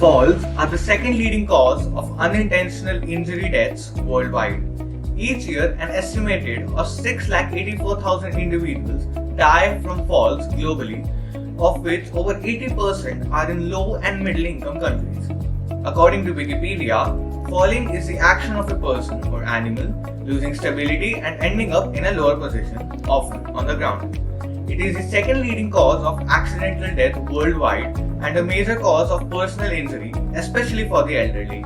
Falls are the second leading cause of unintentional injury deaths worldwide. Each year, an estimated of 684,000 individuals die from falls globally, of which over 80% are in low and middle income countries. According to Wikipedia, falling is the action of a person or animal losing stability and ending up in a lower position, often on the ground. It is the second leading cause of accidental death worldwide and a major cause of personal injury, especially for the elderly.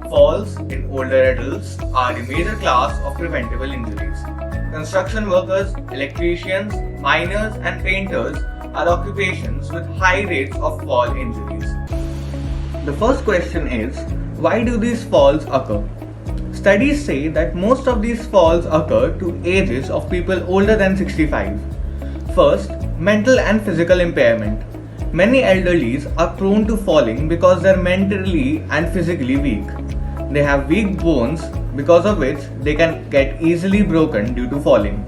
Falls in older adults are the major class of preventable injuries. Construction workers, electricians, miners, and painters are occupations with high rates of fall injuries. The first question is, why do these falls occur? Studies say that most of these falls occur to ages of people older than 65. First, mental and physical impairment. Many elderlies are prone to falling because they are mentally and physically weak. They have weak bones, because of which they can get easily broken due to falling.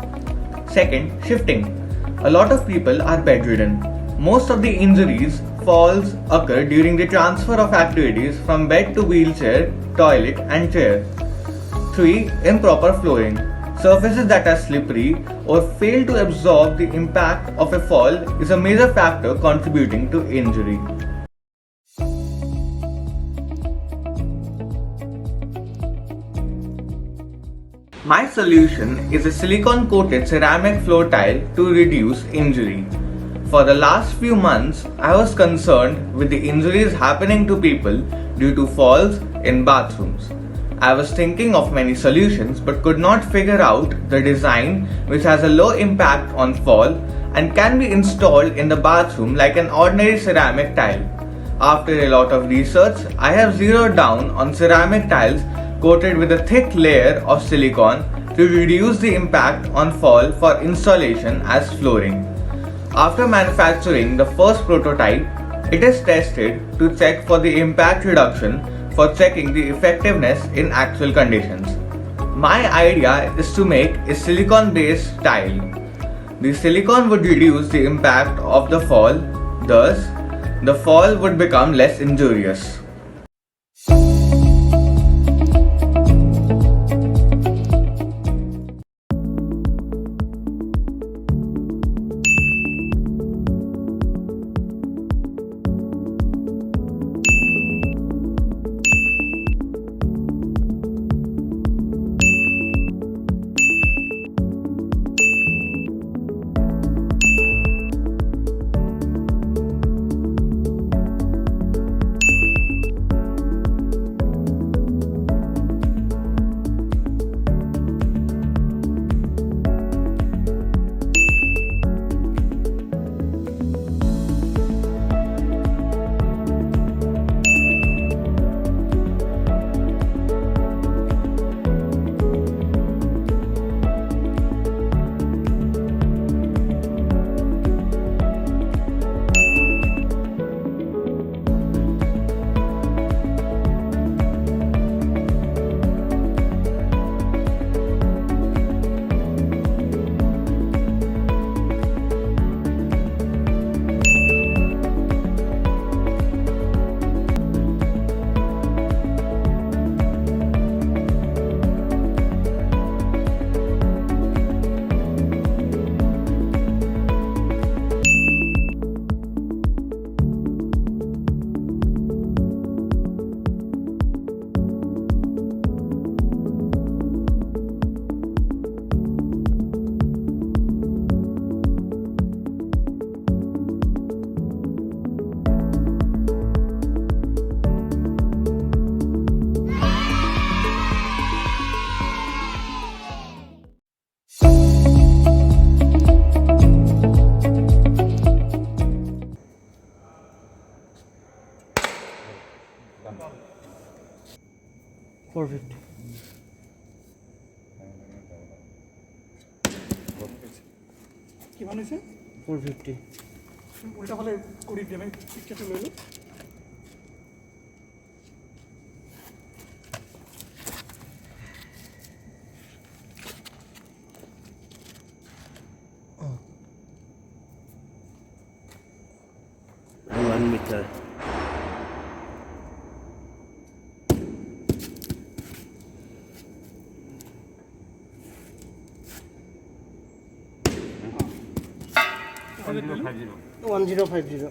Second, shifting. A lot of people are bedridden. Most of the injuries, falls occur during the transfer of activities from bed to wheelchair, toilet and chair. 3. Improper flooring. Surfaces that are slippery or fail to absorb the impact of a fall is a major factor contributing to injury. My solution is a silicone-coated ceramic floor tile to reduce injury. For the last few months, I was concerned with the injuries happening to people due to falls in bathrooms. I was thinking of many solutions but could not figure out the design which has a low impact on fall and can be installed in the bathroom like an ordinary ceramic tile. After a lot of research, I have zeroed down on ceramic tiles coated with a thick layer of silicone to reduce the impact on fall for installation as flooring. After manufacturing the first prototype, it is tested to check for the impact reduction for checking the effectiveness in actual conditions. My idea is to make a silicone-based tile. The silicone would reduce the impact of the fall, thus the fall would become less injurious. $450 কি বানাইছে 450 উল্টা হলে করি দিয়ে আমি পিকচারটা লইলো $1 meter বলেন 1050.